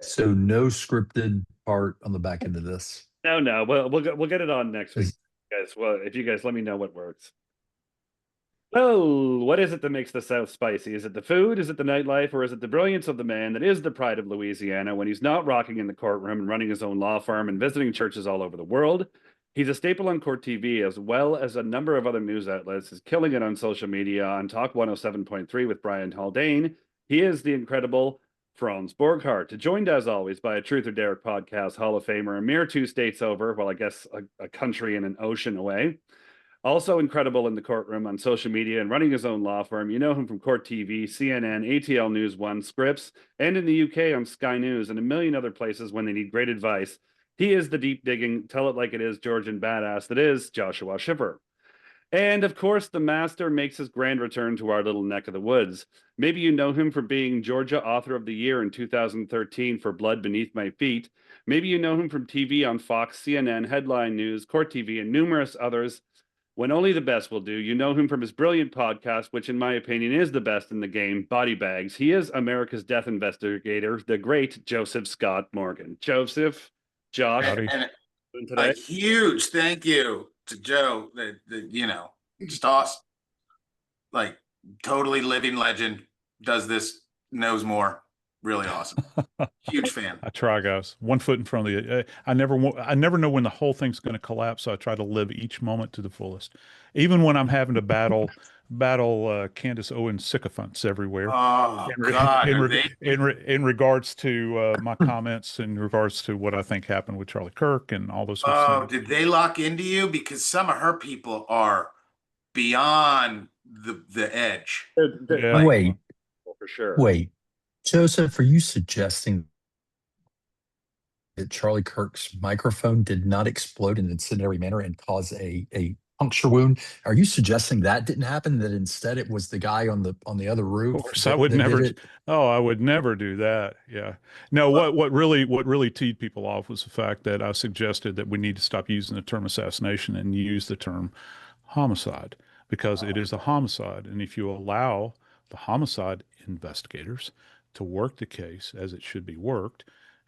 So no scripted part on the back end of this. No. We'll get it on next week, Is guys. Well, if you guys let me know what works. Well, what is it that makes the South spicy? Is it the food? Is it the nightlife? Or is it the brilliance of the man that is the pride of Louisiana when he's not rocking in the courtroom and running his own law firm and visiting churches all over the world? He's a staple on court TV as well as a number of other news outlets. He's killing it on social media on Talk 107.3 with Brian Haldane. He is the incredible Franz Borghardt, joined as always by a Truth or Dare podcast Hall of Famer, a mere 2 states over, well, I guess a country and an ocean away. Also incredible in the courtroom on social media and running his own law firm. You know him from Court TV, CNN, ATL News One, Scripps, and in the UK on Sky News and a million other places when they need great advice. He is the deep digging, tell it like it is, Georgian badass that is Joshua Schiffer. And of course, the master makes his grand return to our little neck of the woods. Maybe you know him for being Georgia Author of the Year in 2013 for Blood Beneath My Feet. Maybe you know him from TV on Fox, CNN, Headline News, Court TV, and numerous others. When only the best will do. You know him from his brilliant podcast, which in my opinion is the best in the game, Body Bags. He is America's death investigator, the great Joseph Scott Morgan. Joseph, Josh, And today. a huge thank you to Joe. Just awesome. Like totally living legend. Does this, knows more. Really awesome. Huge fan. I try, guys. 1 foot in front of the. I never know when the whole thing's going to collapse. So I try to live each moment to the fullest, even when I'm having to battle Candace Owens sycophants everywhere. Oh God! In regards to my comments, in regards to what I think happened with Charlie Kirk and all those sorts of things. Did they lock into you? Because some of her people are beyond the edge. Yeah. Wait, For sure. wait. Joseph, are you suggesting that Charlie Kirk's microphone did not explode in an incendiary manner and cause a puncture wound? Are you suggesting that didn't happen, that instead it was the guy on the other roof? Of course, I would never. Oh, I would never do that. Yeah. No, what really teed people off was the fact that I suggested that we need to stop using the term assassination and use the term homicide, because it is a homicide. And if you allow the homicide investigators to work the case as it should be worked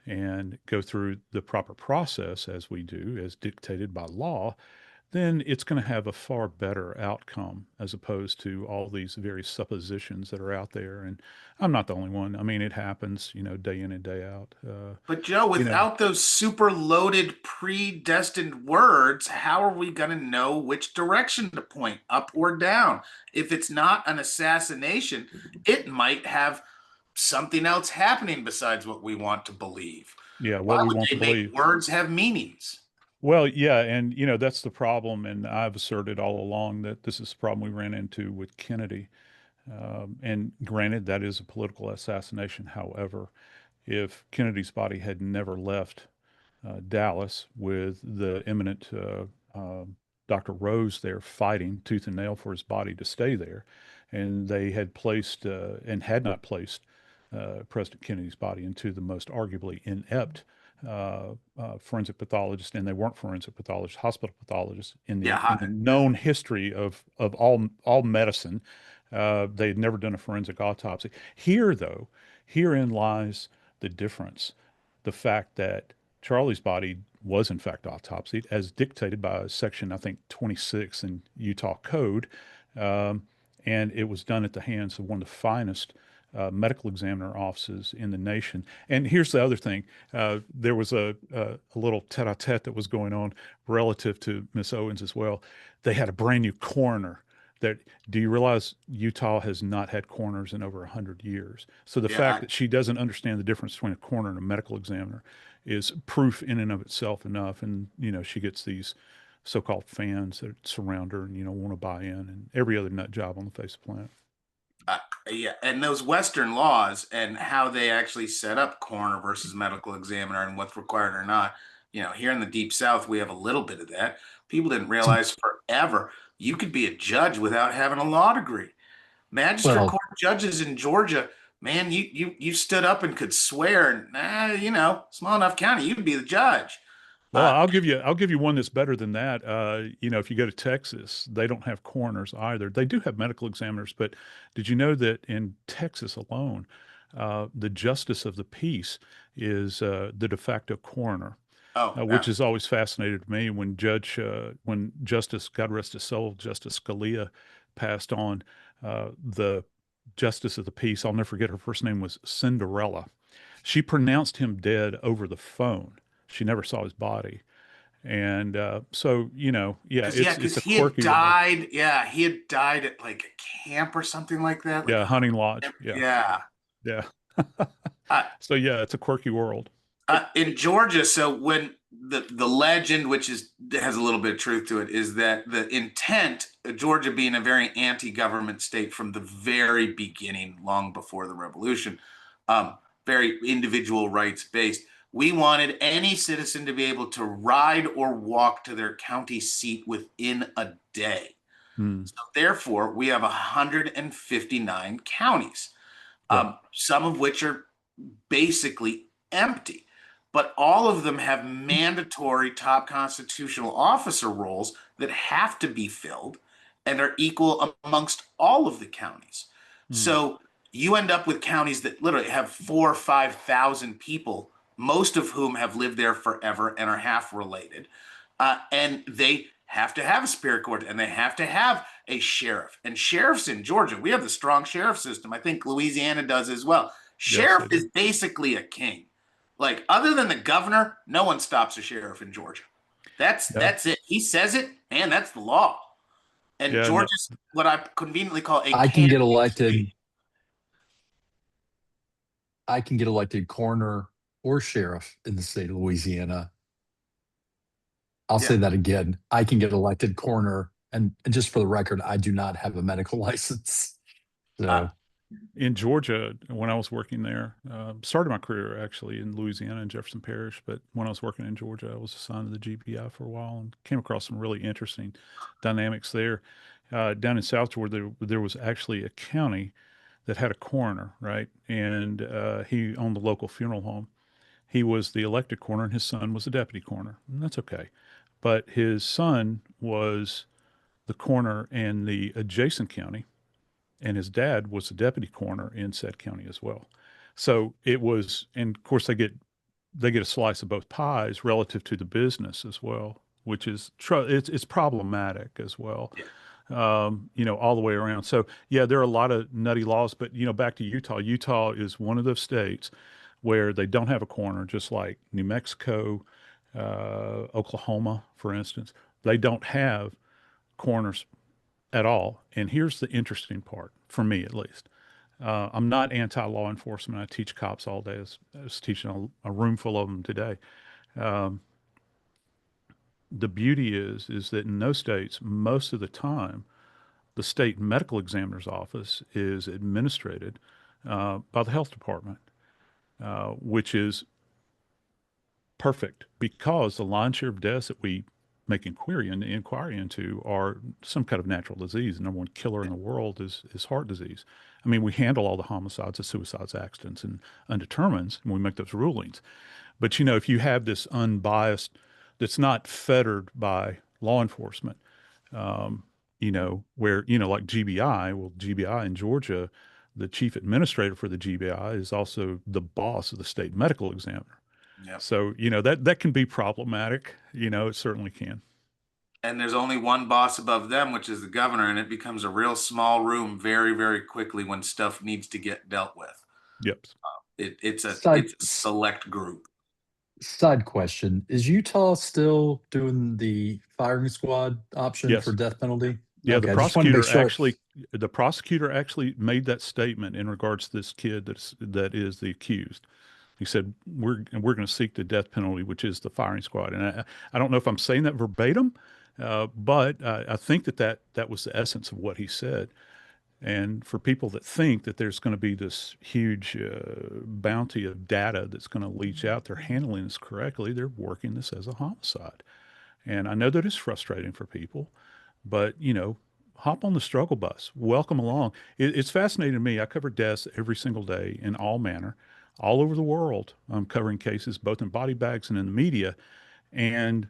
and go through the proper process as we do, as dictated by law, then it's going to have a far better outcome as opposed to all these various suppositions that are out there. And I'm not the only one. I mean, it happens, day in and day out. But Joe, without those super loaded, predestined words, how are we going to know which direction to point, up or down? If it's not an assassination, it might have something else happening besides what we want to believe. Yeah, Why what we would want they to make believe. words have meanings? Well, yeah, and that's the problem, and I've asserted all along that this is the problem we ran into with Kennedy. And granted, that is a political assassination. However, if Kennedy's body had never left Dallas with the imminent Dr. Rose there fighting tooth and nail for his body to stay there, and they had placed and had not placed President Kennedy's body into the most arguably inept forensic pathologist, and they weren't forensic pathologists, hospital pathologists in the known history of all medicine. They had never done a forensic autopsy. Here, though, herein lies the difference. The fact that Charlie's body was in fact autopsied as dictated by section, I think, 26 in Utah code. And it was done at the hands of one of the finest medical examiner offices in the nation. And here's the other thing. There was a little tete-a-tete that was going on relative to Miss Owens as well. They had a brand new coroner. Do you realize Utah has not had coroners in over 100 years? So the fact that she doesn't understand the difference between a coroner and a medical examiner is proof in and of itself enough. And, she gets these so-called fans that surround her and, want to buy in, and every other nut job on the face of the planet. Yeah, and those Western laws and how they actually set up coroner versus medical examiner and what's required or not. Here in the Deep South, we have a little bit of that. People didn't realize forever you could be a judge without having a law degree. Magistrate court judges in Georgia, man, you stood up and could swear, and small enough county, you'd be the judge. Well, I'll give you one that's better than that. If you go to Texas, they don't have coroners either. They do have medical examiners, but did you know that in Texas alone, the justice of the peace is the de facto coroner. Oh, Which has always fascinated me when when Justice, God rest his soul, Justice Scalia passed on, the Justice of the Peace, I'll never forget, her first name was Cinderella. She pronounced him dead over the phone. She never saw his body. And so, yeah, because it's a he had quirky world. died. Yeah, he had died at like a camp or something like that. Like Yeah, hunting lodge. Yeah, yeah. yeah. Uh, So, yeah, it's a quirky world. in Georgia, so when the legend, which has a little bit of truth to it, is that the intent, Georgia being a very anti-government state from the very beginning, long before the revolution, very individual rights based. We wanted any citizen to be able to ride or walk to their county seat within a day. So therefore, we have 159 counties, Yeah. some of which are basically empty, but all of them have mandatory top constitutional officer roles that have to be filled and are equal amongst all of the counties. So you end up with counties that literally have 4,000 or 5,000 people, most of whom have lived there forever and are half related. And they have to have a superior court, and they have to have a sheriff. And sheriffs in Georgia, we have the strong sheriff system. I think Louisiana does as well. Sheriff is basically a king. Like, other than the governor, no one stops a sheriff in Georgia. That's it. He says it, and that's the law. And Georgia's what I conveniently call a I can get elected. state. I can get elected coroner or sheriff in the state of Louisiana. I'll say that again. I can get elected coroner, and just for the record, I do not have a medical license. So in Georgia, when I was working there, started my career actually in Louisiana in Jefferson Parish, but when I was working in Georgia, I was assigned to the GBI for a while and came across some really interesting dynamics there. Down in South Georgia, there was actually a county that had a coroner, right? And he owned the local funeral home. He was the elected coroner, and his son was the deputy coroner, and that's okay. But his son was the coroner in the adjacent county, and his dad was the deputy coroner in said county as well. So it was, and of course they get a slice of both pies relative to the business as well, which is it's problematic as well. All the way around. So yeah, there are a lot of nutty laws, but back to Utah. Utah is one of those states where they don't have a coroner, just like New Mexico, Oklahoma, for instance. They don't have coroners at all. And here's the interesting part, for me at least. I'm not anti-law enforcement. I teach cops all day. I was teaching a room full of them today. The beauty is that in those states, most of the time, the state medical examiner's office is administrated by the health department, which is perfect because the lion's share of deaths that we make inquiry into are some kind of natural disease. The number one killer in the world is heart disease. I mean, we handle all the homicides, the suicides, accidents, and undetermineds, and we make those rulings. But, if you have this unbiased, that's not fettered by law enforcement, where, like GBI in Georgia, the chief administrator for the GBI is also the boss of the state medical examiner. Yep. So, that can be problematic. It certainly can. And there's only one boss above them, which is the governor, and it becomes a real small room very, very quickly when stuff needs to get dealt with. Yep. It's a select group. Side question: is Utah still doing the firing squad option for death penalty? Yeah, okay, the prosecutor actually made that statement in regards to this kid that is the accused. He said, we're going to seek the death penalty, which is the firing squad. And I don't know if I'm saying that verbatim, but I think that was the essence of what he said. And for people that think that there's going to be this huge bounty of data that's going to leach out, they're handling this correctly. They're working this as a homicide. And I know that it's frustrating for people, but, hop on the struggle bus. Welcome along. It's fascinating to me. I cover deaths every single day in all manner, all over the world. I'm covering cases both in body bags and in the media. And,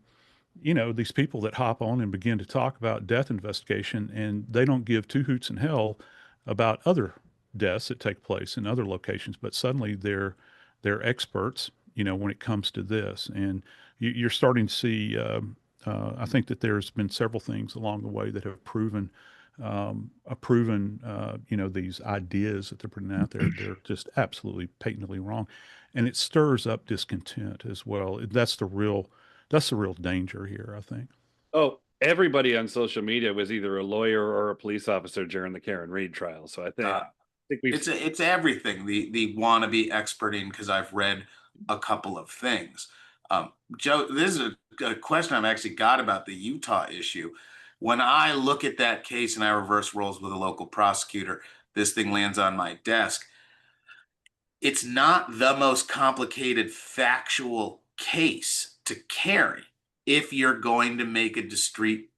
these people that hop on and begin to talk about death investigation, and they don't give two hoots in hell about other deaths that take place in other locations, but suddenly they're experts, when it comes to this. And you're starting to see, I think that there's been several things along the way that have proven, these ideas that they're putting out there, they're just absolutely patently wrong. And it stirs up discontent as well. That's the real danger here, I think. Oh, everybody on social media was either a lawyer or a police officer during the Karen Reed trial. So I think we've It's everything. The wannabe experting, because I've read a couple of things. Joe, this is a question I've actually got about the Utah issue. When I look at that case and I reverse roles with a local prosecutor, this thing lands on my desk. It's not the most complicated factual case to carry if you're going to make a discrete,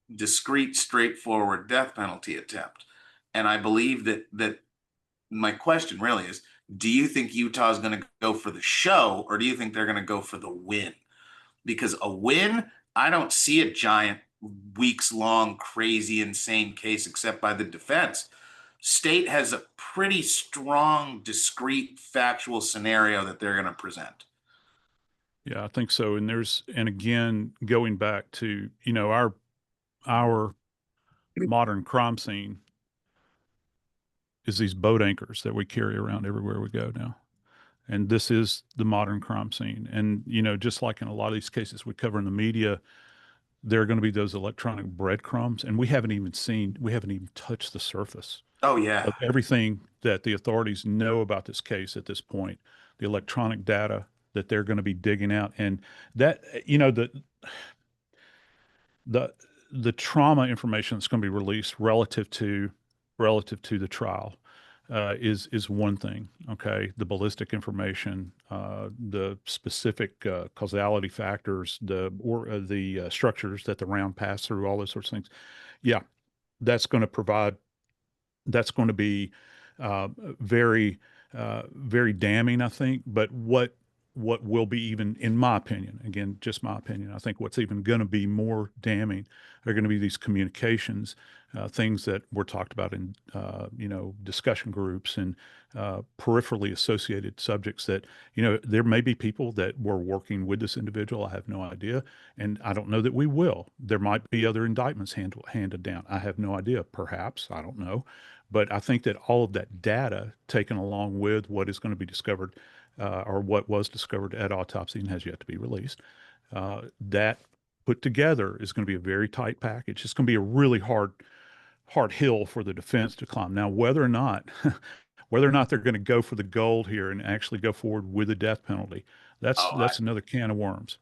straightforward death penalty attempt. And I believe that my question really is, do you think Utah is going to go for the show, or do you think they're going to go for the win? Because a win, I don't see a giant, weeks-long, crazy, insane case except by the defense. State has a pretty strong, discrete, factual scenario that they're going to present. Yeah, I think so. And again, going back to, our modern crime scene is these boat anchors that we carry around everywhere we go now. And this is the modern crime scene. And, just like in a lot of these cases we cover in the media, there are going to be those electronic breadcrumbs, and we haven't even touched the surface Oh, yeah. of everything that the authorities know about this case at this point, the electronic data that they're going to be digging out. And that, the trauma information that's going to be released relative to the trial is one thing. Okay, the ballistic information, the specific causality factors, the structures that the round passed through, all those sorts of things. Yeah, that's going to be very very damning, I think. But what will be, even in my opinion, again, just my opinion, I think what's even going to be more damning are going to be these communications, things that were talked about in, discussion groups and peripherally associated subjects that, there may be people that were working with this individual. I have no idea. And I don't know that we will. There might be other indictments handed down. I have no idea. Perhaps, I don't know. But I think that all of that data taken along with what is going to be discovered, or what was discovered at autopsy and has yet to be released, that put together is going to be a very tight package. It's going to be a really hard hill for the defense to climb. Now, whether or not they're going to go for the gold here and actually go forward with the death penalty, that's another can of worms.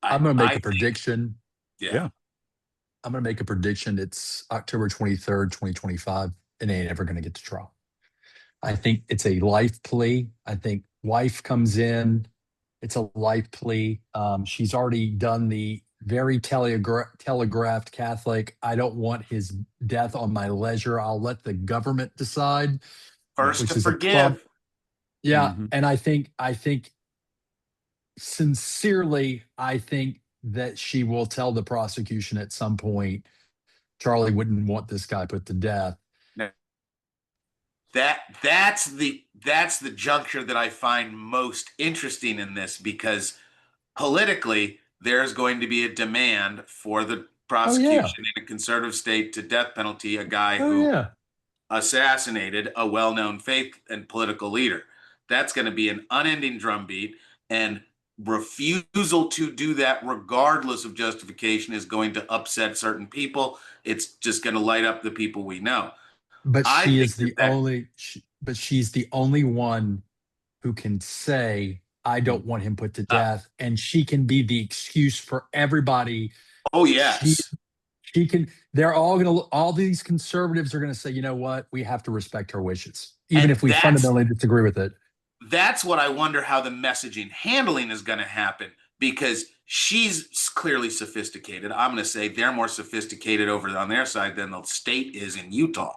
I'm going to make a prediction. Yeah. I'm going to make a prediction. It's October 23rd, 2025. It ain't ever going to get to trial. I think it's a life plea. I think wife comes in. It's a life plea. She's already done the very telegraphed Catholic, I don't want his death on my leisure. I'll let the government decide. First to forgive. Yeah. Mm-hmm. And I think sincerely, I think that she will tell the prosecution at some point, Charlie wouldn't want this guy put to death. That's the juncture that I find most interesting in this, because politically there's going to be a demand for the prosecution in a conservative state to death penalty a guy who assassinated a well-known faith and political leader. That's going to be an unending drumbeat, and refusal to do that regardless of justification is going to upset certain people. It's just going to light up the people we know. But she's the only one who can say, I don't want him put to death. And she can be the excuse for everybody. Oh, yes. She can, all these conservatives are going to say, you know what? We have to respect her wishes, even if we fundamentally disagree with it. That's what I wonder how the messaging handling is going to happen, because she's clearly sophisticated. I'm going to say they're more sophisticated over on their side than the state is in Utah.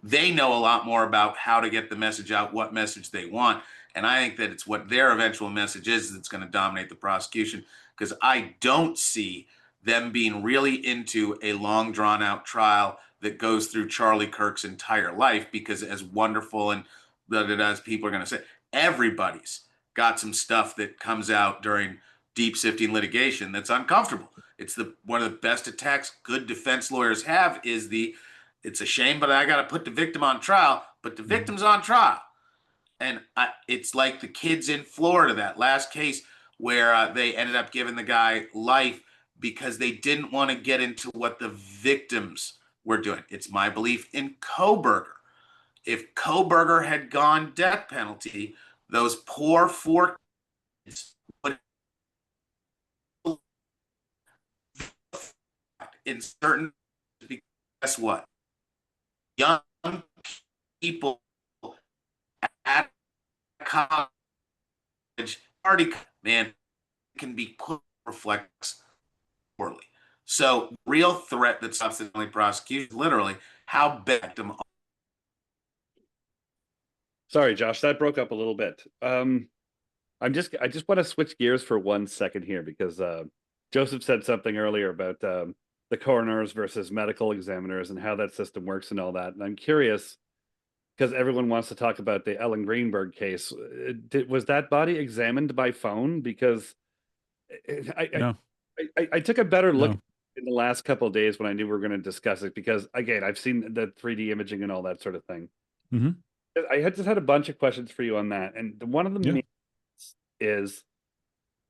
They know a lot more about how to get the message out, what message they want. And I think that it's what their eventual message is that's going to dominate the prosecution, because I don't see them being really into a long drawn out trial that goes through Charlie Kirk's entire life, because as wonderful and as people are going to say, everybody's got some stuff that comes out during deep sifting litigation that's uncomfortable. It's one of the best attacks good defense lawyers have is it's a shame, but I got to put the victim on trial, but the victim's on trial. And it's like the kids in Florida, that last case where they ended up giving the guy life because they didn't want to get into what the victims were doing. It's my belief in Kohberger. If Kohberger had gone death penalty, those poor 4 kids would, in certain, guess what? Young people at college already, man, can be put reflects poorly. So real threat that subsequently prosecution, literally how bad them. Sorry, Josh, that broke up a little bit. I just want to switch gears for 1 second here because Joseph said something earlier about the coroners versus medical examiners and how that system works and all that. And I'm curious because everyone wants to talk about the Ellen Greenberg case. Was that body examined by phone? Because I took a better look in the last couple of days when I knew we were going to discuss it, because again, I've seen the 3D imaging and all that sort of thing. Mm-hmm. I just had a bunch of questions for you on that. And one of them is,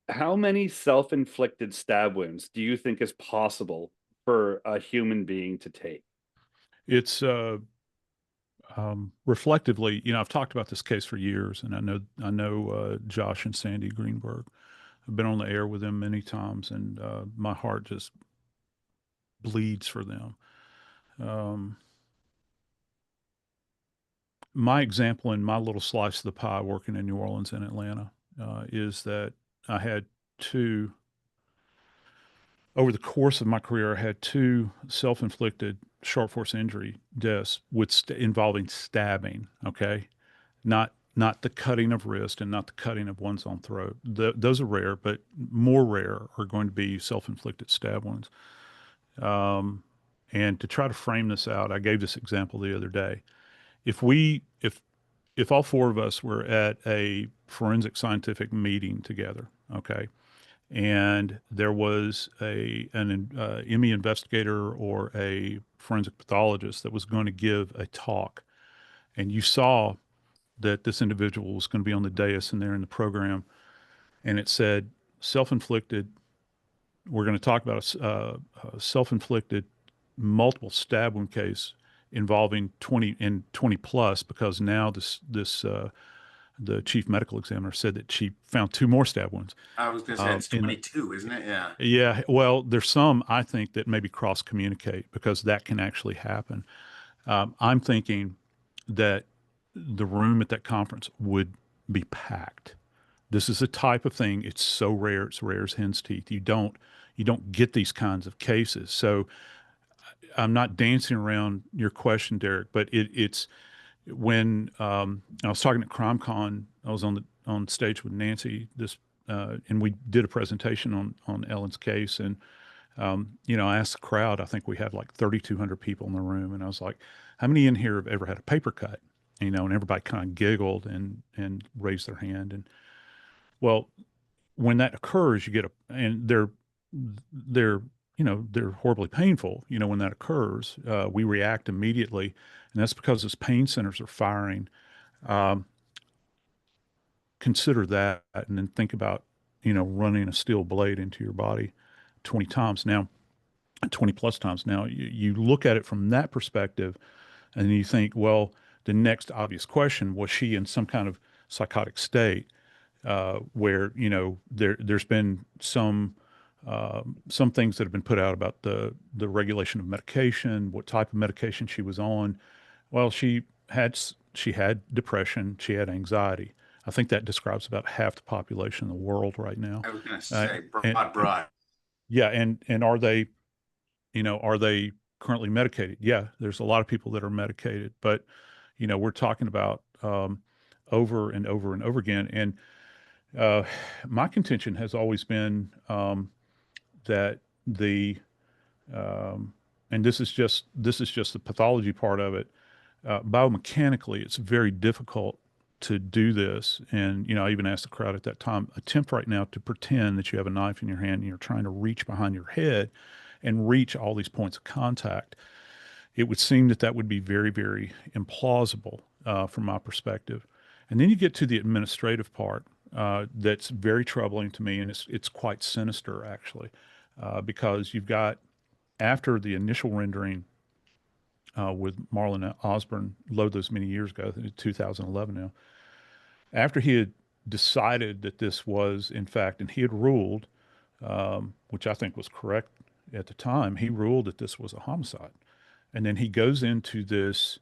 how many self-inflicted stab wounds do you think is possible for a human being to take? It's reflectively, I've talked about this case for years, and I know Josh and Sandy Greenberg. I've been on the air with them many times, and my heart just bleeds for them. My example in my little slice of the pie working in New Orleans and Atlanta is that I had over the course of my career, I had 2 self-inflicted sharp force injury deaths involving stabbing, okay? Not the cutting of wrist and not the cutting of one's own throat. Those are rare, but more rare are going to be self-inflicted stab wounds. And to try to frame this out, I gave this example the other day. If all 4 of us were at a forensic scientific meeting together, okay, and there was an ME investigator or a forensic pathologist that was going to give a talk, and you saw that this individual was going to be on the dais and there in the program, and it said self-inflicted. We're going to talk about a self-inflicted multiple stab wound case involving 20 plus, because now the chief medical examiner said that she found 2 more stab wounds. I was going to say it's 22, isn't it? Yeah. Yeah. Well, there's some, I think, that maybe cross communicate, because that can actually happen. I'm thinking that the room at that conference would be packed. This is a type of thing. It's so rare. It's rare as hen's teeth. You don't get these kinds of cases. So I'm not dancing around your question, Derek, but it's when I was talking at CrimeCon, I was on stage with Nancy and we did a presentation on Ellen's case, and I asked the crowd. I think we had like 3,200 people in the room, and I was like, "How many in here have ever had a paper cut?" And everybody kind of giggled and raised their hand. And well, when that occurs, you get and they're horribly painful. When that occurs, we react immediately, and that's because those pain centers are firing. Consider that, and then think about, running a steel blade into your body 20 times now, 20 plus times now. You look at it from that perspective, and you think, well, the next obvious question, was she in some kind of psychotic state where, there's been some things that have been put out about the regulation of medication, what type of medication she was on. Well, she had depression, she had anxiety. I think that describes about half the population in the world right now. I was going to say broad. Yeah, and are they currently medicated? Yeah, there's a lot of people that are medicated, but we're talking about over and over and over again. And my contention has always been that and this is just the pathology part of it. Biomechanically, it's very difficult to do this. And, I even asked the crowd at that time, attempt right now to pretend that you have a knife in your hand and you're trying to reach behind your head and reach all these points of contact. It would seem that would be very, very implausible from my perspective. And then you get to the administrative part that's very troubling to me, and it's quite sinister, actually, because you've got, after the initial rendering with Marlon Osborne, load those many years ago, 2011 now, after he had decided that this was, in fact, and he had ruled, which I think was correct at the time, he ruled that this was a homicide. And then he goes into this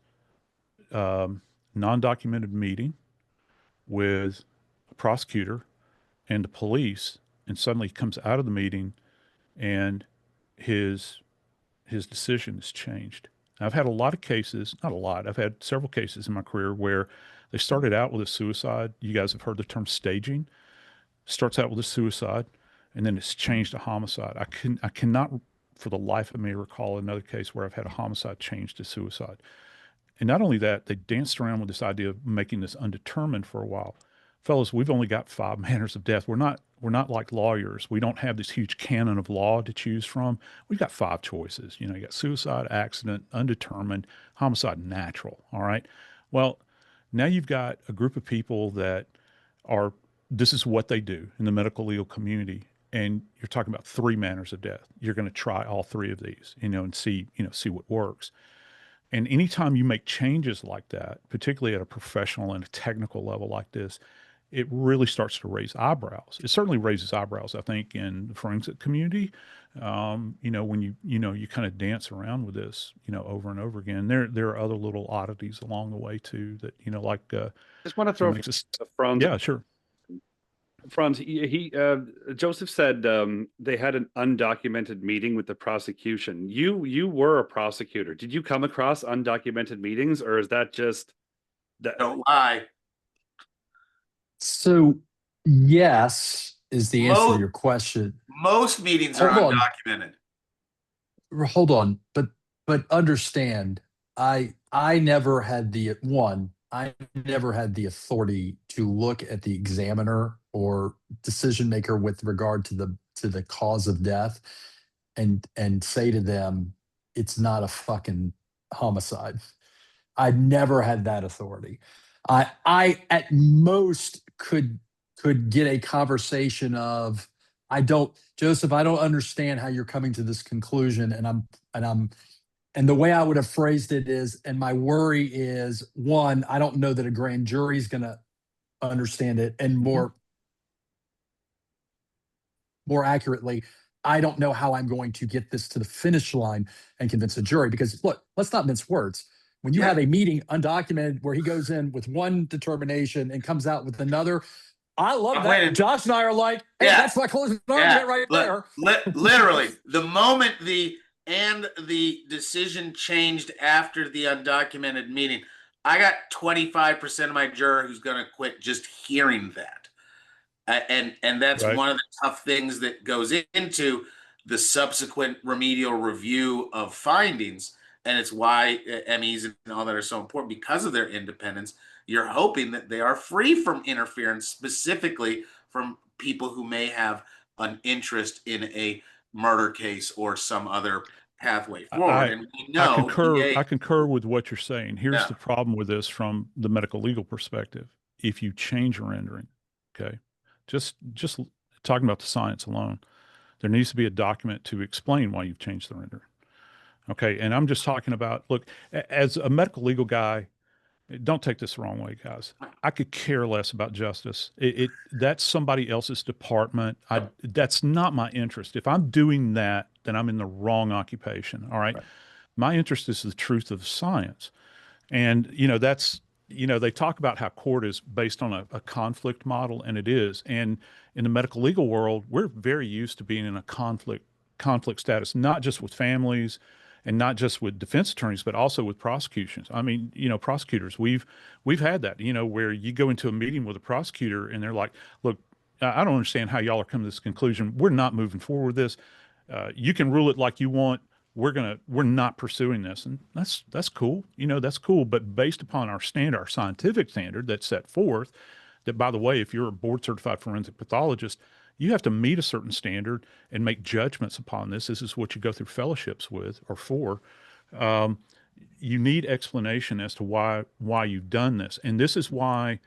non-documented meeting with a prosecutor and the police, and suddenly he comes out of the meeting and his decision is changed. I've had a lot of cases, not a lot, I've had several cases in my career where they started out with a suicide. You guys have heard the term staging. Starts out with a suicide, and then it's changed to homicide. I cannot for the life of me recall another case where I've had a homicide changed to suicide. And not only that, they danced around with this idea of making this undetermined for a while. Fellas, we've only got 5 manners of death. We're not like lawyers. We don't have this huge canon of law to choose from. We've got 5 choices. You got suicide, accident, undetermined, homicide, natural. All right. Well, now you've got a group of people that this is what they do in the medical legal community. And you're talking about 3 manners of death. You're going to try all 3 of these, and see what works. And anytime you make changes like that, particularly at a professional and a technical level like this, it really starts to raise eyebrows. It certainly raises eyebrows, I think, in the forensic community. When you kind of dance around with this, over and over again. There are other little oddities along the way too that, like. Just want to throw Franz. Yeah, sure. Franz, Joseph said they had an undocumented meeting with the prosecution. You were a prosecutor. Did you come across undocumented meetings, or is that just that? Don't lie. So, yes, is the answer to your question. Most meetings are undocumented. Hold on, but understand, I never had the authority to look at the examiner or decision maker with regard to the cause of death and say to them, it's not a fucking homicide. I never had that authority. I at most could get a conversation of, Joseph, I don't understand how you're coming to this conclusion, and the way I would have phrased it is, and my worry is, one, I don't know that a grand jury is going to understand it, and more accurately, I don't know how I'm going to get this to the finish line and convince a jury. Because look, let's not mince words. When you have a meeting undocumented where he goes in with one determination and comes out with another, I love that. Josh and I are like, hey, that's my closing argument right there. Literally, the moment the decision changed after the undocumented meeting, I got 25% of my juror who's going to quit just hearing that. And that's one of the tough things that goes into the subsequent remedial review of findings. And it's why MEs and all that are so important, because of their independence. You're hoping that they are free from interference, specifically from people who may have an interest in a murder case or some other pathway forward. And we know I concur with what you're saying. Here's the problem with this from the medical legal perspective. If you change your rendering, okay, just talking about the science alone, there needs to be a document to explain why you've changed the rendering. Okay, and I'm just talking about, look, as a medical legal guy, don't take this the wrong way, guys. I could care less about justice. That's somebody else's department. That's not my interest. If I'm doing that, then I'm in the wrong occupation. All right. My interest is the truth of science. And, they talk about how court is based on a conflict model, and it is. And in the medical legal world, we're very used to being in a conflict status, not just with families and not just with defense attorneys, but also with prosecutions. I mean, prosecutors, we've had that, where you go into a meeting with a prosecutor and they're like, look, I don't understand how y'all are coming to this conclusion. We're not moving forward with this. You can rule it like you want. we're not pursuing this. And that's cool. You know, that's cool. But based upon our standard, our scientific standard that's set forth, that, by the way, if you're a board certified forensic pathologist, you have to meet a certain standard and make judgments upon this. This is what you go through fellowships with or for. You need explanation as to why you've done this. And this is why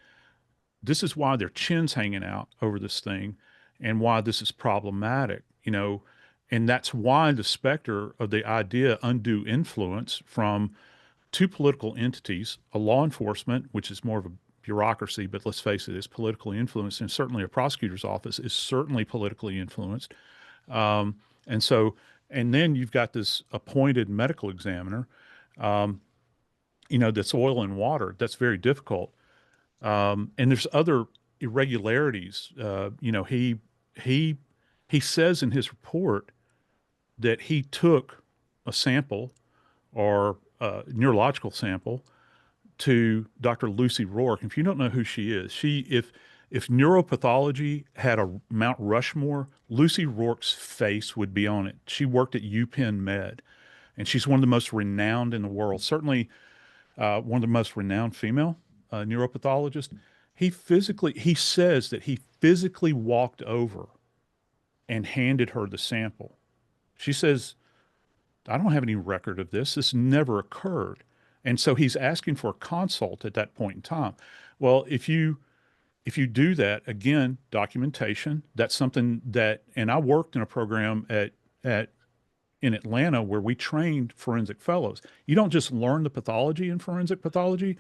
their chin's hanging out over this thing, and why this is problematic, you know. And that's why the specter of the idea undue influence from two political entities, a law enforcement, which is more of a bureaucracy, but let's face it, it's politically influenced, and certainly a prosecutor's office is certainly politically influenced. And so, and then you've got this appointed medical examiner, you know, that's oil and water. That's very difficult. And there's other irregularities. You know, he says in his report that he took a sample, or a neurological sample, to Dr. Lucy Rourke. If you don't know who she is, if neuropathology had a Mount Rushmore, Lucy Rourke's face would be on it. She worked at UPenn Med, and she's one of the most renowned in the world. Certainly, one of the most renowned female neuropathologists. He says that he physically walked over and handed her the sample. She says, I don't have any record of this. This never occurred. And so he's asking for a consult at that point in time. Well, if you do that, again, documentation, that's something that, and I worked in a program in Atlanta where we trained forensic fellows. You don't just learn the pathology in forensic pathology.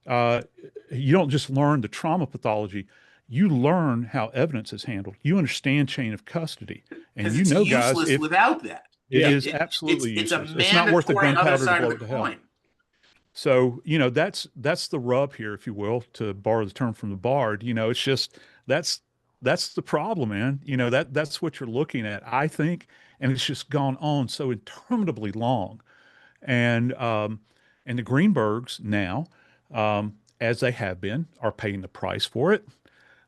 You don't just learn the trauma pathology. You learn how evidence is handled. You understand chain of custody. And you know, guys, without that. It is absolutely useless. It's not worth the gunpowder to blow it to hell. So, you know, that's the rub here, if you will, to borrow the term from the Bard. You know, it's just, that's the problem, man. You know, that's what you're looking at, I think. And it's just gone on so interminably long. And the Greenbergs now, as they have been, are paying the price for it.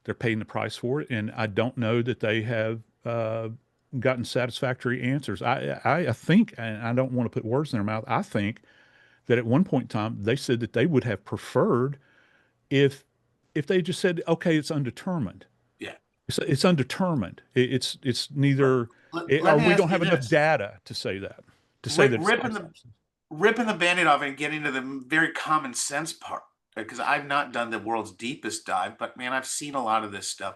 They're paying the price for it. And I don't know that they have gotten satisfactory answers. I think, and I don't want to put words in their mouth, I think that at one point in time, they said that they would have preferred if they just said, okay, it's undetermined. Yeah. It's undetermined. It's neither, or we don't have enough data to say that, ripping the Band-Aid off and getting to the very common sense part, because I've not done the world's deepest dive, but man, I've seen a lot of this stuff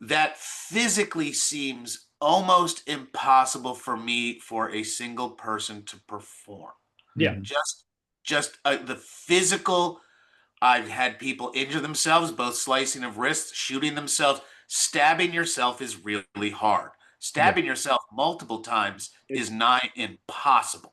that physically seems almost impossible for a single person to perform. Yeah. Just the physical. I've had people injure themselves, both slicing of wrists, shooting themselves. Stabbing yourself is really hard. Stabbing yourself multiple times is nigh impossible.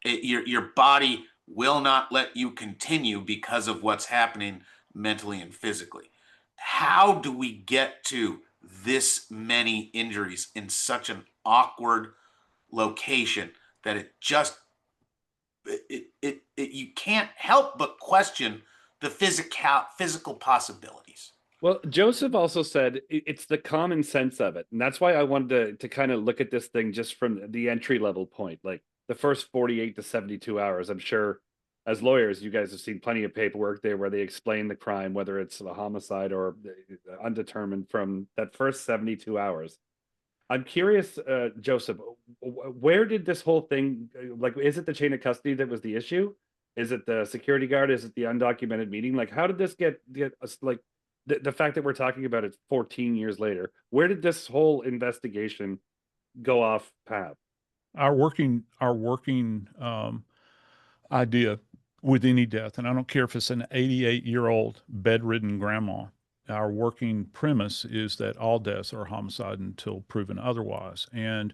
Your body will not let you continue because of what's happening mentally and physically. How do we get to this many injuries in such an awkward location that it just you can't help but question the physical possibilities? Well, Joseph also said it's the common sense of it. And that's why I wanted to kind of look at this thing just from the entry level point, like the first 48 to 72 hours. I'm sure as lawyers, you guys have seen plenty of paperwork there where they explain the crime, whether it's a homicide or undetermined, from that first 72 hours. I'm curious, Joseph, where did this whole thing, like, is it the chain of custody that was the issue? Is it the security guard? Is it the undocumented meeting? Like, how did this get like, the fact that we're talking about it 14 years later, where did this whole investigation go off path? Our working idea with any death, and I don't care if it's an 88-year-old bedridden grandma, our working premise is that all deaths are homicide until proven otherwise. And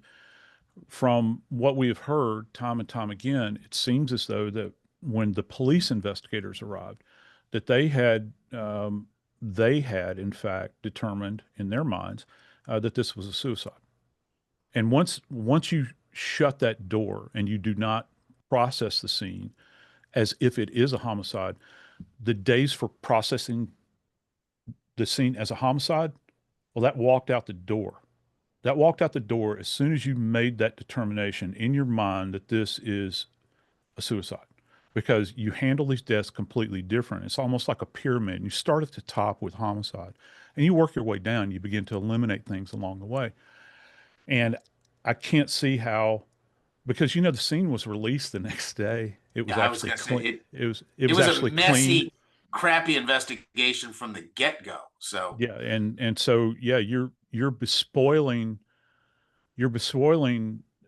from what we have heard time and time again, it seems as though that when the police investigators arrived, that they had in fact determined in their minds that this was a suicide. And once you shut that door and you do not process the scene as if it is a homicide, the days for processing the scene as a homicide, well, that walked out the door. That walked out the door as soon as you made that determination in your mind that this is a suicide, because you handle these deaths completely different. It's almost like a pyramid. And you start at the top with homicide and you work your way down. You begin to eliminate things along the way. And I can't see how, because the scene was released the next day. It was Yeah, I was actually gonna say clean. It it was was a actually clean. messy, crappy investigation from the get-go. So Yeah. And so, yeah, you're bespoiling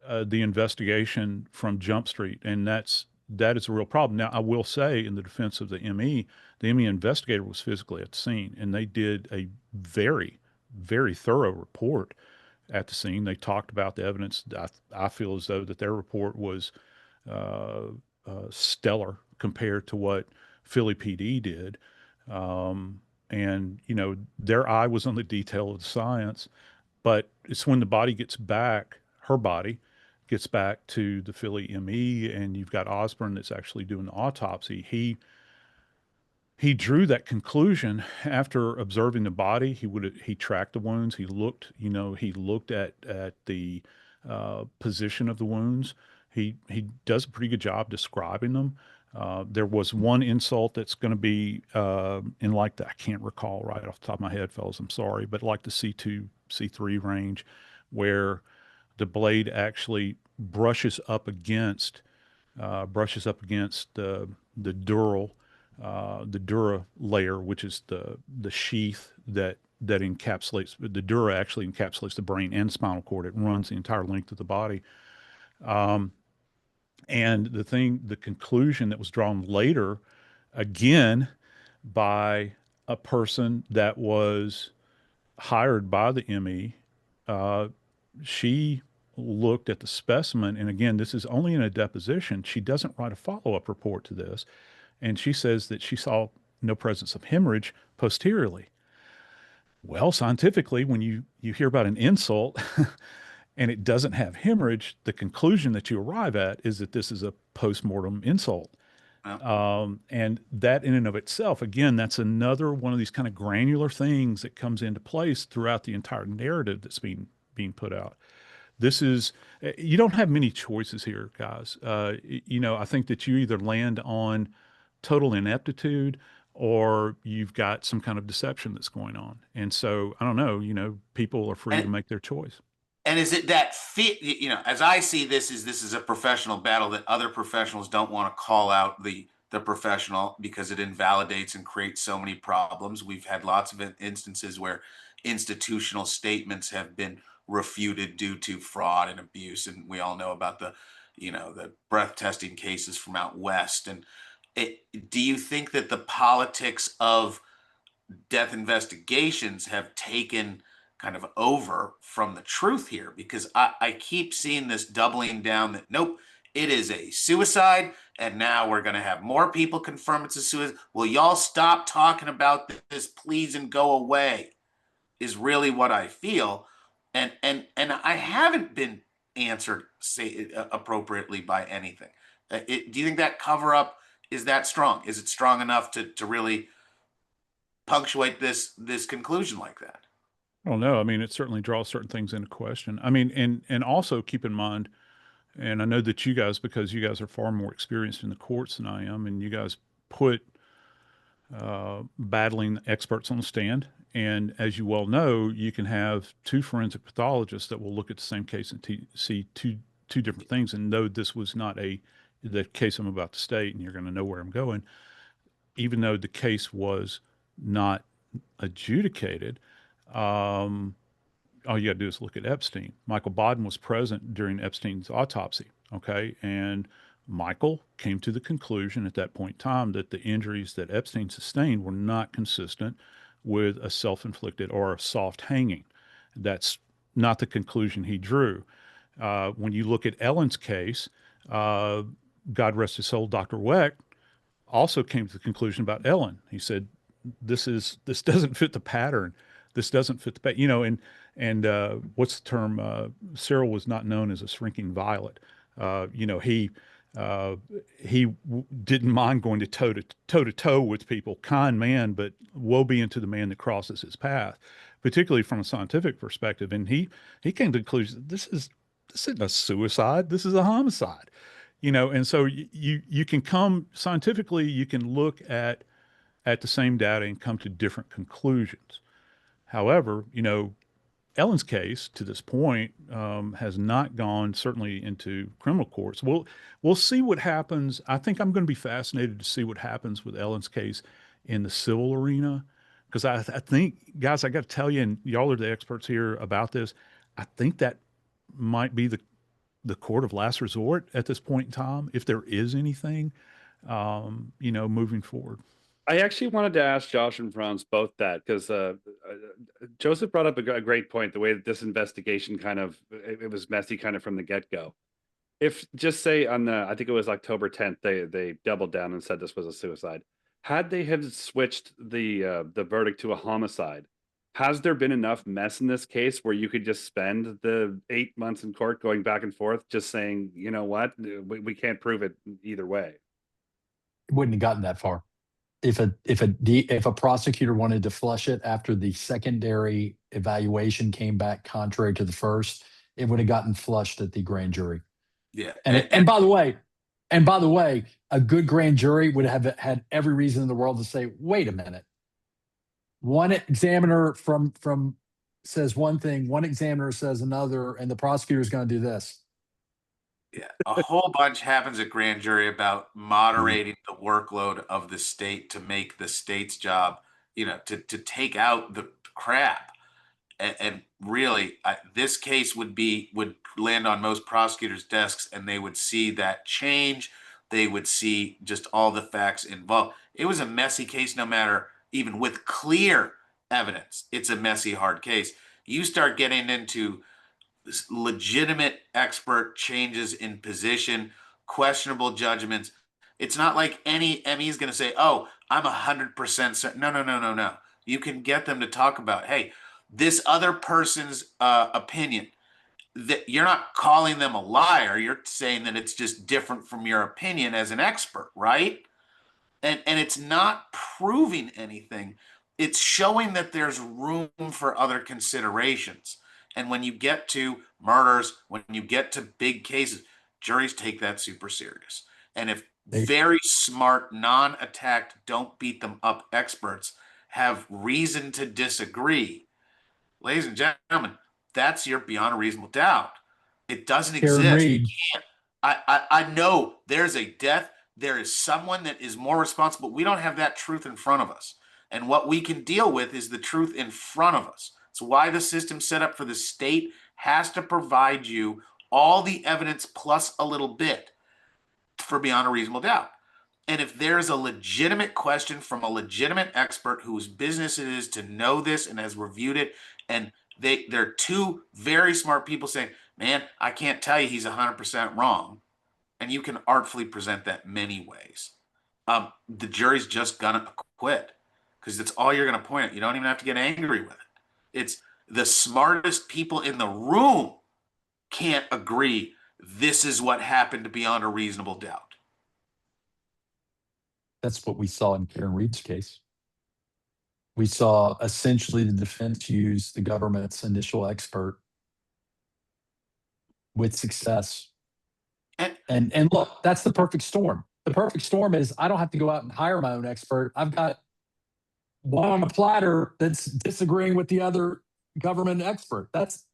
the investigation from Jump Street, and that is a real problem. Now, I will say, in the defense of the ME investigator was physically at the scene, and they did a very, very thorough report at the scene. They talked about the evidence. I feel as though that their report was uh, stellar compared to what Philly PD did. And their eye was on the detail of the science. But it's when the body gets back, her body gets back to the Philly ME, and you've got Osborne that's actually doing the autopsy. He drew that conclusion after observing the body. He tracked the wounds. He looked at the position of the wounds. He does a pretty good job describing them. There was one insult that's going to be in like I can't recall right off the top of my head, fellas. I'm sorry, but like the C2, C3 range, where the blade actually brushes up against the dura layer, which is the sheath that encapsulates the dura, actually encapsulates the brain and spinal cord. It runs the entire length of the body. And the conclusion that was drawn later, again, by a person that was hired by the ME, she looked at the specimen, and again, this is only in a deposition. She doesn't write a follow-up report to this, and she says that she saw no presence of hemorrhage posteriorly. Well, scientifically, when you hear about an insult and it doesn't have hemorrhage, the conclusion that you arrive at is that this is a post-mortem insult. And that in and of itself, again, that's another one of these kind of granular things that comes into place throughout the entire narrative that's being put out. This is, you don't have many choices here, guys. I think that you either land on total ineptitude or you've got some kind of deception that's going on. And so, I don't know, people are free to make their choice. And is it that fit, as I see this is a professional battle that other professionals don't want to call out the professional because it invalidates and creates so many problems. We've had lots of instances where institutional statements have been refuted due to fraud and abuse. And we all know about the breath testing cases from out West. And do you think that the politics of death investigations have taken kind of over from the truth here? Because I keep seeing this doubling down that, nope, it is a suicide. And now we're going to have more people confirm it's a suicide. Will y'all stop talking about this, please, and go away, is really what I feel. And I haven't been answered appropriately by anything. Do you think that cover up is that strong? Is it strong enough to really punctuate this conclusion like that? I don't know. I mean, it certainly draws certain things into question. I mean, and also keep in mind, and I know that you guys, because you guys are far more experienced in the courts than I am, and you guys put battling experts on the stand. And as you well know, you can have two forensic pathologists that will look at the same case and see two different things. And though this was not the case I'm about to state, and you're going to know where I'm going, even though the case was not adjudicated, all you got to do is look at Epstein. Michael Bodden was present during Epstein's autopsy, okay? And Michael came to the conclusion at that point in time that the injuries that Epstein sustained were not consistent with a self-inflicted or a soft hanging. That's not the conclusion he drew. When you look at Ellen's case, God rest his soul, Dr. Weck also came to the conclusion about Ellen. He said, this doesn't fit the pattern. This doesn't fit the pattern, and what's the term? Cyril was not known as a shrinking violet. He didn't mind going to toe to toe with people, kind man, but woe be unto the man that crosses his path. particularly from a scientific perspective. And he came to the conclusion, this isn't a suicide. This is a homicide, you know? And so you can come scientifically, you can look at the same data and come to different conclusions. However, you know, Ellen's case to this point has not gone certainly into criminal courts. We'll see what happens. I think I'm going to be fascinated to see what happens with Ellen's case in the civil arena, because I think, guys, I got to tell you, and y'all are the experts here about this, I think that might be the court of last resort at this point in time, if there is anything, you know, moving forward. I actually wanted to ask Josh and Franz both that, because Joseph brought up a great point, the way that this investigation kind of, it was messy kind of from the get-go. If just say on the, I think it was October 10th, they doubled down and said this was a suicide. Had they have switched the verdict to a homicide, has there been enough mess in this case where you could just spend the 8 months in court going back and forth, just saying, you know what, we can't prove it either way? It wouldn't have gotten that far. If a prosecutor wanted to flush it after the secondary evaluation came back contrary to the first, it would have gotten flushed at the grand jury. Yeah. And by the way, a good grand jury would have had every reason in the world to say, wait a minute. One examiner from says one thing, one examiner says another, and the prosecutor is going to do this. Yeah, a whole bunch happens at grand jury about moderating the workload of the state to make the state's job, you know, to take out the crap. And really, this case would land on most prosecutors' desks, and they would see that change. They would see just all the facts involved. It was a messy case, no matter, even with clear evidence, it's a messy, hard case. You start getting into legitimate expert changes in position, questionable judgments. It's not like any ME is going to say, oh, I'm 100% certain. No. You can get them to talk about, hey, this other person's opinion, that you're not calling them a liar. You're saying that it's just different from your opinion as an expert, right? And it's not proving anything. It's showing that there's room for other considerations. And when you get to murders, when you get to big cases, juries take that super serious. And if very smart, non-attacked, don't beat them up experts have reason to disagree, ladies and gentlemen, that's your beyond a reasonable doubt. It doesn't exist. You can't. I know there's a death. There is someone that is more responsible. We don't have that truth in front of us. And what we can deal with is the truth in front of us. It's why the system set up for the state has to provide you all the evidence plus a little bit for beyond a reasonable doubt. And if there's a legitimate question from a legitimate expert whose business it is to know this and has reviewed it, and they're two very smart people saying, man, I can't tell you he's 100% wrong. And you can artfully present that many ways. The jury's just gonna acquit, because that's all you're gonna point at. You don't even have to get angry with it. It's the smartest people in the room can't agree this is what happened beyond a reasonable doubt. That's what we saw in Karen Reed's case. We saw essentially the defense use the government's initial expert with success. And look, that's the perfect storm. The perfect storm is I don't have to go out and hire my own expert. I've got one on a platter that's disagreeing with the other government expert. That's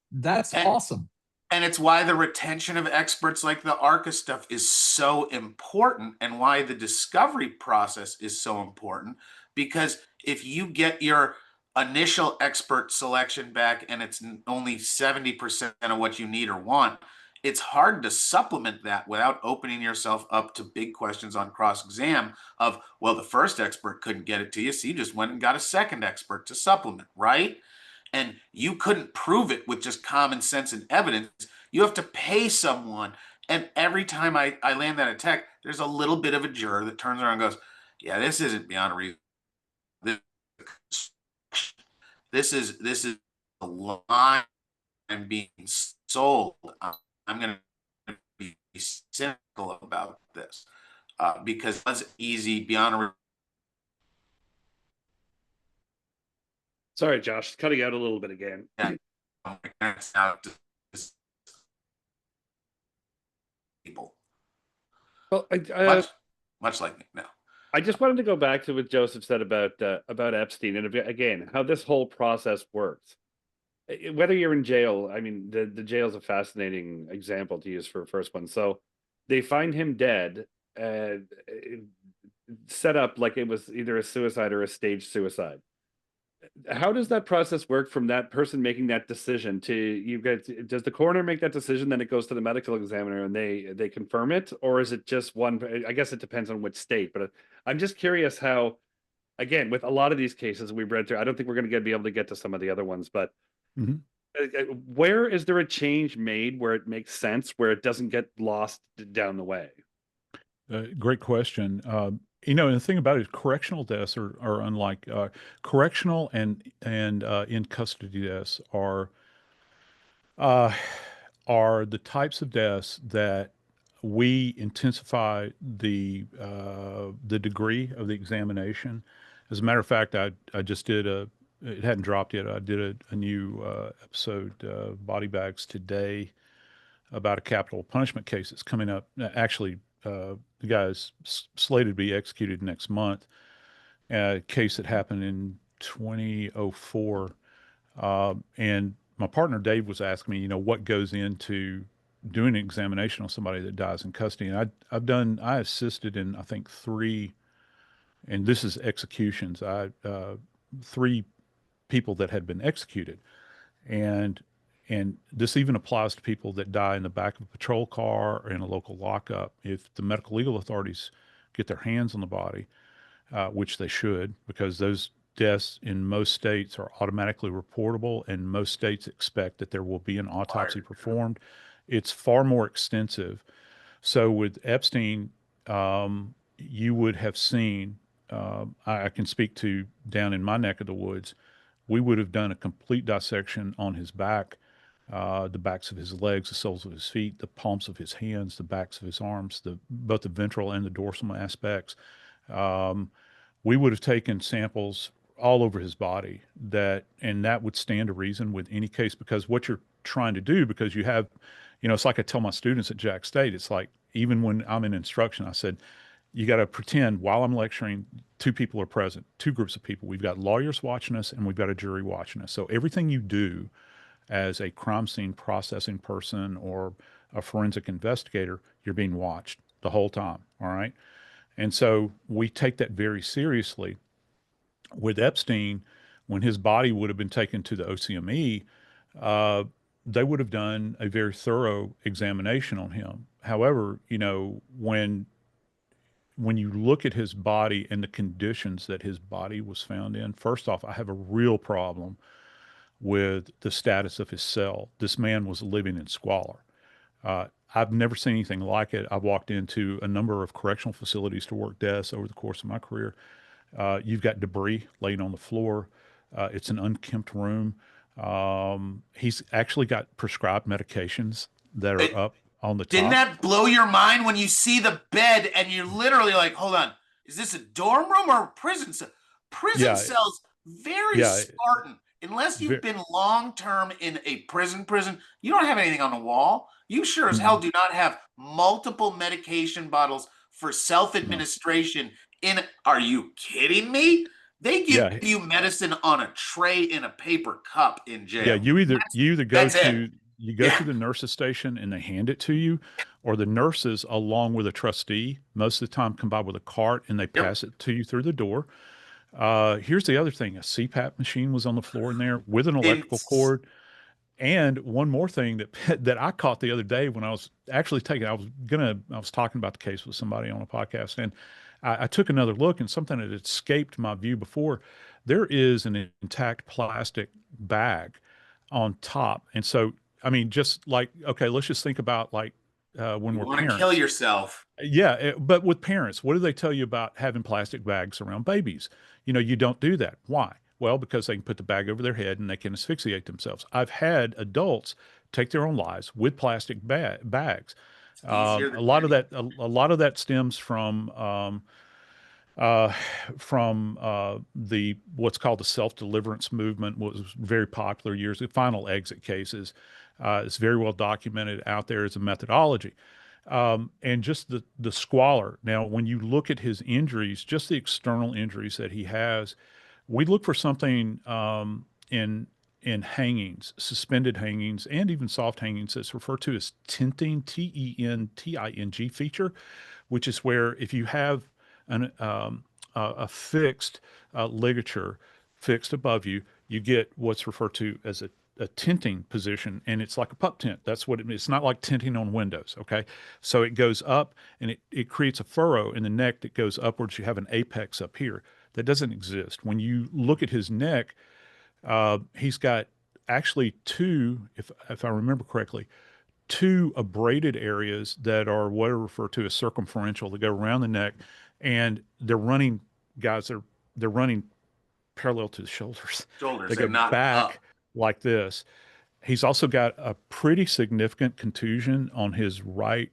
awesome. And it's why the retention of experts like the ARCA stuff is so important, and why the discovery process is so important. Because if you get your initial expert selection back and it's only 70% of what you need or want, it's hard to supplement that without opening yourself up to big questions on cross-exam of, well, the first expert couldn't get it to you, so you just went and got a second expert to supplement, right? And you couldn't prove it with just common sense and evidence. You have to pay someone. And every time I land that attack, there's a little bit of a juror that turns around and goes, yeah, this isn't beyond a reason. This is a line I'm being sold. I'm going to be cynical about this because it's easy beyond a. Sorry, Josh, cutting out a little bit again. Yeah. That's out to people. Well, Much like me now. I just wanted to go back to what Joseph said about Epstein, and again, how this whole process works. Whether you're in jail, I mean, the jail is a fascinating example to use for a first one. So they find him dead, set up like it was either a suicide or a staged suicide. How does that process work from that person making that decision to you guys? Does the coroner make that decision, then it goes to the medical examiner and they confirm it, or is it just one? I guess it depends on which state, but I'm just curious how, again, with a lot of these cases we've read through, I don't think we're going to be able to get to some of the other ones, but where is there a change made where it makes sense, where it doesn't get lost down the way? Great question. You know, and the thing about it is correctional deaths are unlike correctional and in custody deaths are the types of deaths that we intensify the degree of the examination. As a matter of fact, I just did it hadn't dropped yet. I did a new episode, Body Bags, today about a capital punishment case that's coming up. Actually, the guy is slated to be executed next month. A case that happened in 2004. And my partner Dave was asking me, you know, what goes into doing an examination on somebody that dies in custody. And I assisted in, I think, 3, and this is executions. 3 people that had been executed. And this even applies to people that die in the back of a patrol car or in a local lockup. If the medical legal authorities get their hands on the body, which they should, because those deaths in most states are automatically reportable, and most states expect that there will be an autopsy performed. It's far more extensive. So with Epstein, you would have seen, I can speak to down in my neck of the woods, we would have done a complete dissection on his back, the backs of his legs, the soles of his feet, the palms of his hands, the backs of his arms, both the ventral and the dorsal aspects. We would have taken samples all over his body, and that would stand to reason with any case, because what you're trying to do, because you have, you know, it's like I tell my students at Jack State, it's like, even when I'm in instruction, I said, you got to pretend while I'm lecturing, 2 people are present, 2 groups of people. We've got lawyers watching us and we've got a jury watching us. So everything you do as a crime scene processing person or a forensic investigator, you're being watched the whole time. All right. And so we take that very seriously. With Epstein, when his body would have been taken to the OCME, they would have done a very thorough examination on him. However, you know, when you look at his body and the conditions that his body was found in, first off, I have a real problem with the status of his cell. This man was living in squalor. I've never seen anything like it. I've walked into a number of correctional facilities to work deaths over the course of my career. You've got debris laying on the floor. It's an unkempt room. He's actually got prescribed medications that are up on the top. Didn't that blow your mind when you see the bed and you're literally like, hold on, is this a dorm room or a prison cell? Prison cells, very Spartan. Unless you've been long-term in a prison, you don't have anything on the wall. You sure as hell do not have multiple medication bottles for self-administration are you kidding me? They give you medicine on a tray in a paper cup in jail. Yeah, you either go to the nurse's station and they hand it to you, or the nurses, along with a trustee, most of the time come by with a cart and they pass it to you through the door. Here's the other thing. A CPAP machine was on the floor in there with an electrical cord. And one more thing that I caught the other day when I was actually I was talking about the case with somebody on a podcast, and I took another look, and something that had escaped my view before. There is an intact plastic bag on top. And so, I mean, just like, okay, let's just think about like when we're parents. Kill yourself. Yeah, but with parents, what do they tell you about having plastic bags around babies? You know, you don't do that. Why? Well, because they can put the bag over their head and they can asphyxiate themselves. I've had adults take their own lives with plastic bags. A lot of that stems from uh, from the what's called the self-deliverance movement, was very popular years. The final exit cases, it's very well documented out there as a methodology. And just the squalor. Now, when you look at his injuries, just the external injuries that he has, we look for something in hangings, suspended hangings, and even soft hangings that's referred to as tenting, T-E-N-T-I-N-G feature, which is where if you have a fixed ligature fixed above you, you get what's referred to as a tenting position, and it's like a pup tent. That's what it's not like tenting on windows. Okay. So it goes up and it creates a furrow in the neck that goes upwards. You have an apex up here that doesn't exist. When you look at his neck, he's got actually two, if I remember correctly, two abraded areas that are what are referred to as circumferential that go around the neck, and they're running, guys, they're running parallel to the shoulders. Shoulders, They go and not back up. like this. He's also got a pretty significant contusion on his right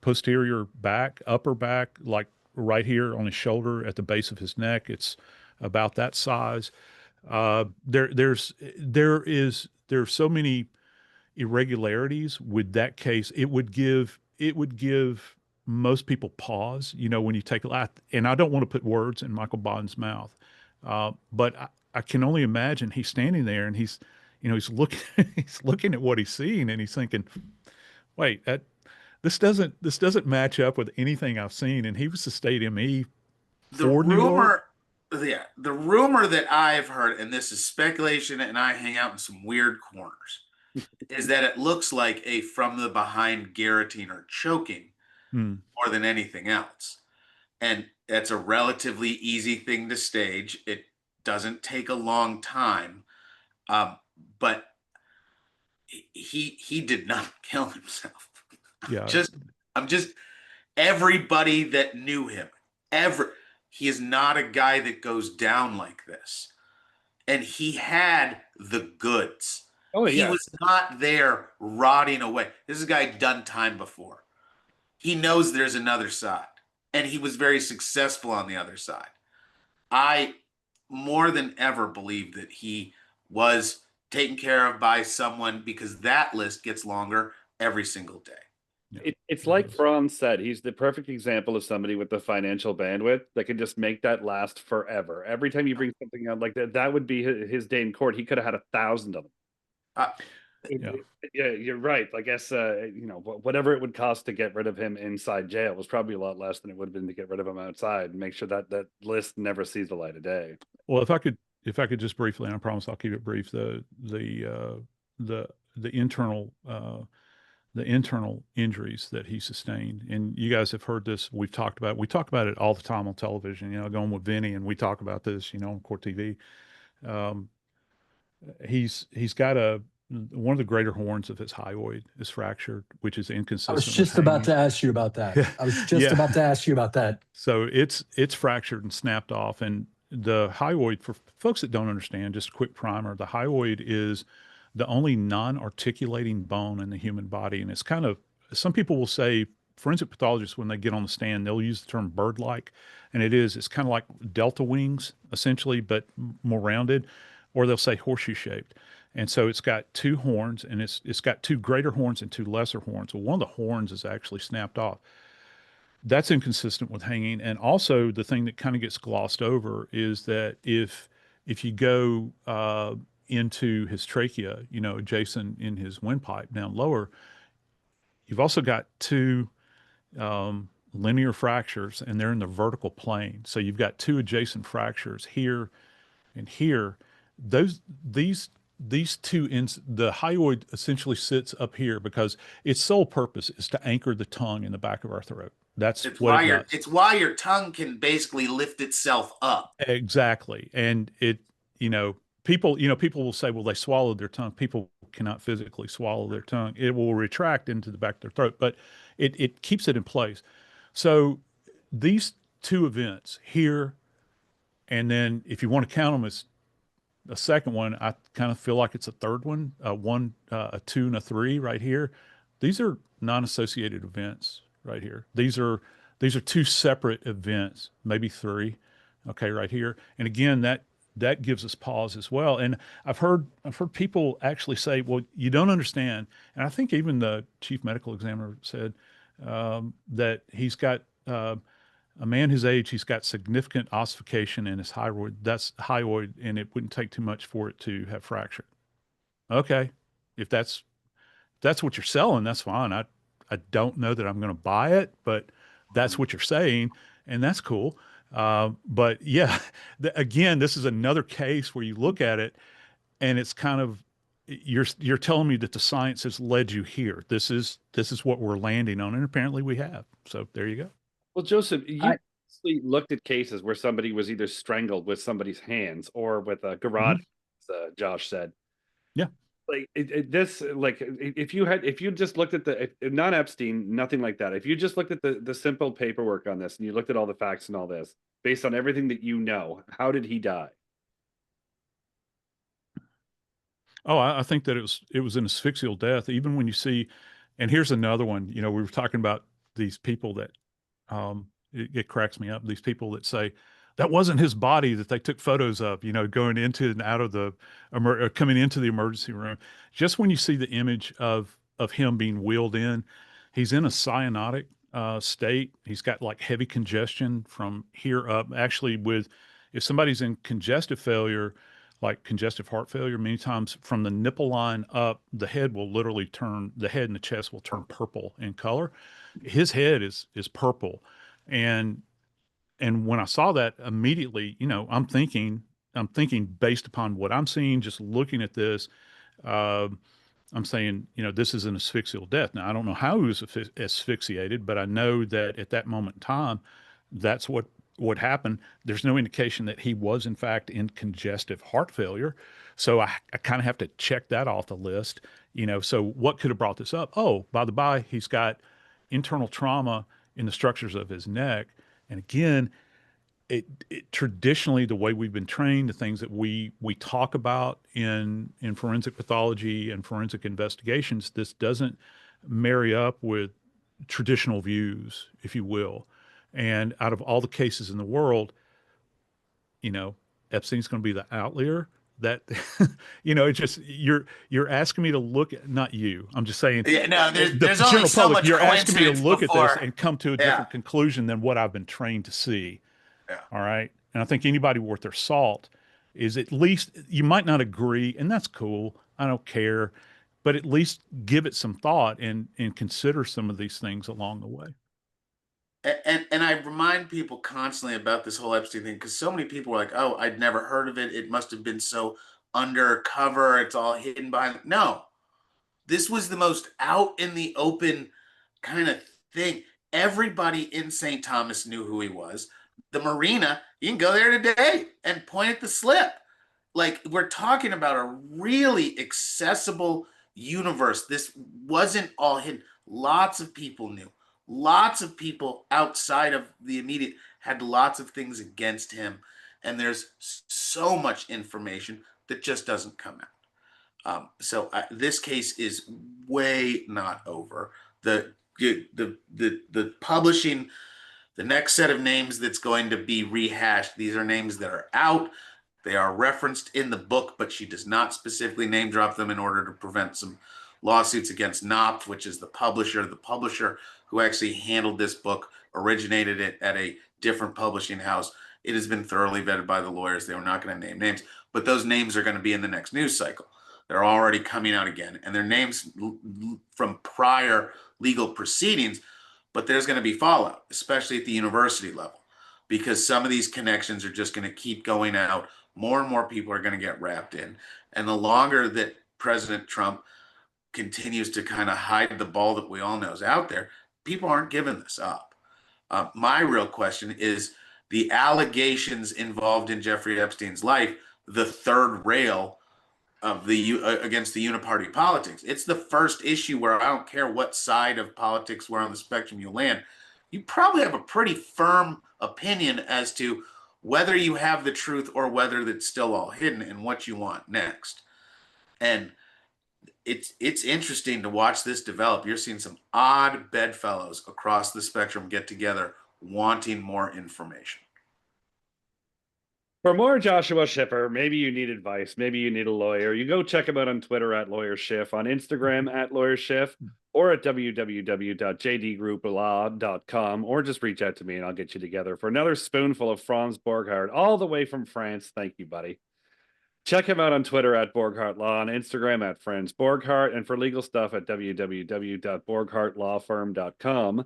posterior back, upper back, like right here on his shoulder at the base of his neck. It's about that size. There's so many irregularities with that case. It would give most people pause, when you take a lot. And I don't want to put words in Michael Bond's mouth, but I can only imagine he's standing there and he's looking he's looking at what he's seeing and he's thinking, wait, this doesn't match up with anything I've seen. And he was the state ME for New York. The rumor that I've heard, and this is speculation, and I hang out in some weird corners, is that it looks like a from the behind guillotine or choking more than anything else. And that's a relatively easy thing to stage. It doesn't take a long time. But he did not kill himself. Yeah. I'm just everybody that knew him, he is not a guy that goes down like this. And he had the goods. Oh, he yeah. was not there rotting away. This is a guy done time before. He knows there's another side, and he was very successful on the other side. I more than ever believe that he was taken care of by someone, because that list gets longer every single day. It's like Franz said, he's the perfect example of somebody with the financial bandwidth that can just make that last forever. Every time you bring something out like that, that would be his day in court. He could have had 1,000 of them. Yeah, you're right. I guess, whatever it would cost to get rid of him inside jail was probably a lot less than it would have been to get rid of him outside and make sure that that list never sees the light of day. Well, if I could just briefly, and I promise I'll keep it brief, the internal injuries that he sustained, and you guys have heard this. We talk about it all the time on television. Going with Vinny, and we talk about this, on Court TV. He's got one of the greater horns of his hyoid is fractured, which is inconsistent. I was just about to ask you about that. About to ask you about that. So it's fractured and snapped off. And the hyoid, for folks that don't understand, just a quick primer, the hyoid is the only non-articulating bone in the human body. And it's kind of, some people will say, forensic pathologists, when they get on the stand, they'll use the term bird-like. And it's kind of like delta wings, essentially, but more rounded. Or they'll say horseshoe-shaped. And so it's got two horns, and it's got two greater horns and two lesser horns. Well, one of the horns is actually snapped off. That's inconsistent with hanging. And also the thing that kind of gets glossed over is that if you go into his trachea, adjacent in his windpipe down lower, you've also got two linear fractures, and they're in the vertical plane. So you've got two adjacent fractures here and here. These two ends, the hyoid essentially sits up here because its sole purpose is to anchor the tongue in the back of our throat. It's why your tongue can basically lift itself up. Exactly. And people will say, well, they swallowed their tongue. People cannot physically swallow their tongue. It will retract into the back of their throat, but it keeps it in place. So these two events here, and then if you want to count them as a second one, I kind of feel like it's a third one, a 2 and a 3 right here. These are non-associated events right here. These are These are two separate events, maybe three. Okay, right here. And again, that gives us pause as well. And I've heard people actually say, "Well, you don't understand." And I think even the chief medical examiner said that he's got a man his age, he's got significant ossification in his hyoid. That's hyoid, and it wouldn't take too much for it to have fractured. Okay, if that's what you're selling, that's fine. I don't know that I'm going to buy it, but that's what you're saying, and that's cool. But yeah, again, this is another case where you look at it, and it's kind of you're telling me that the science has led you here. This is what we're landing on, and apparently we have. So there you go. Well, Joseph, you actually looked at cases where somebody was either strangled with somebody's hands or with a garage, as Josh said. Yeah. Like if you just looked at the not Epstein, nothing like that. If you just looked at the simple paperwork on this and you looked at all the facts and all this, based on everything that you know, how did he die? Oh, I think that it was an asphyxial death. Even when you see, and here's another one. You know, we were talking about these people that it cracks me up. These people that say that wasn't his body that they took photos of, you know, going into and out of the, coming into the emergency room. Just when you see the image of him being wheeled in, he's in a cyanotic state. He's got like heavy congestion from here up. Actually, if somebody's in congestive failure, like congestive heart failure, many times from the nipple line up, the head and the chest will turn purple in color. His head is purple. And when I saw that immediately, you know, I'm thinking based upon what I'm seeing, just looking at this, I'm saying, you know, this is an asphyxial death. Now, I don't know how he was asphyxiated, but I know that at that moment in time, that's what happened. There's no indication that he was, in fact, in congestive heart failure. So I kind of have to check that off the list, you know. So what could have brought this up? Oh, by the by, he's got internal trauma in the structures of his neck. And again, it traditionally, the way we've been trained, the things that we talk about in forensic pathology and forensic investigations, this doesn't marry up with traditional views, if you will. And out of all the cases in the world, you know, Epstein's going to be the outlier. That you know, it's just you're asking me to look at, not you. I'm just saying, Yeah, no, the there's only general so public. much You're asking me to coincidence look at before. this and come to a different conclusion than what I've been trained to see. Yeah. All right. And I think anybody worth their salt is, at least, you might not agree, and that's cool. I don't care, but at least give it some thought and consider some of these things along the way. And I remind people constantly about this whole Epstein thing, because so many people are like, "Oh, I'd never heard of it. It must have been so undercover. It's all hidden behind." No, this was the most out in the open kind of thing. Everybody in St. Thomas knew who he was. The marina, you can go there today and point at the slip. Like, we're talking about a really accessible universe. This wasn't all hidden. Lots of people knew. Lots of people outside of the immediate had lots of things against him. And there's so much information that just doesn't come out. So this case is way not over. The publishing, the next set of names that's going to be rehashed, these are names that are out. They are referenced in the book, but she does not specifically name drop them in order to prevent some lawsuits against Knopf, which is the publisher. The publisher who actually handled this book originated it at a different publishing house. It has been thoroughly vetted by the lawyers. They were not going to name names, but those names are going to be in the next news cycle. They're already coming out again, and they're names from prior legal proceedings, but there's going to be fallout, especially at the university level, because some of these connections are just going to keep going out. More and more people are going to get wrapped in. And the longer that President Trump continues to kind of hide the ball that we all know is out there, people aren't giving this up. My real question is the allegations involved in Jeffrey Epstein's life, the third rail of the against the uniparty politics. It's the first issue where I don't care what side of politics where on the spectrum you land, you probably have a pretty firm opinion as to whether you have the truth or whether it's still all hidden and what you want next. And it's interesting to watch this develop. You're seeing some odd bedfellows across the spectrum get together wanting more information. For more Joshua Schiffer, maybe you need advice, maybe you need a lawyer, you go check him out on Twitter at Lawyer Schiff, on Instagram at Lawyer Schiff, or at www.jdgrouplaw.com, or just reach out to me and I'll get you together for another spoonful of Franz Borghardt, all the way from France. Thank you, buddy. Check him out on Twitter at Borghardt Law, on Instagram at Franz Borghardt, and for legal stuff at www.borghardtlawfirm.com.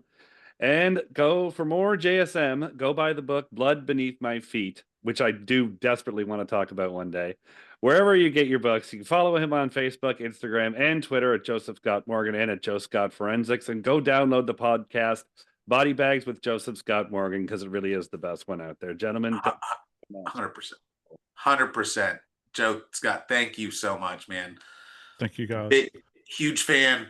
And go for more JSM, go buy the book Blood Beneath My Feet, which I do desperately want to talk about one day. Wherever you get your books, you can follow him on Facebook, Instagram, and Twitter at Joseph Scott Morgan and at Joe Scott Forensics. And go download the podcast Body Bags with Joseph Scott Morgan, because it really is the best one out there. Gentlemen. 100%. 100%. Joe Scott, thank you so much, man. Thank you, guys. Huge fan.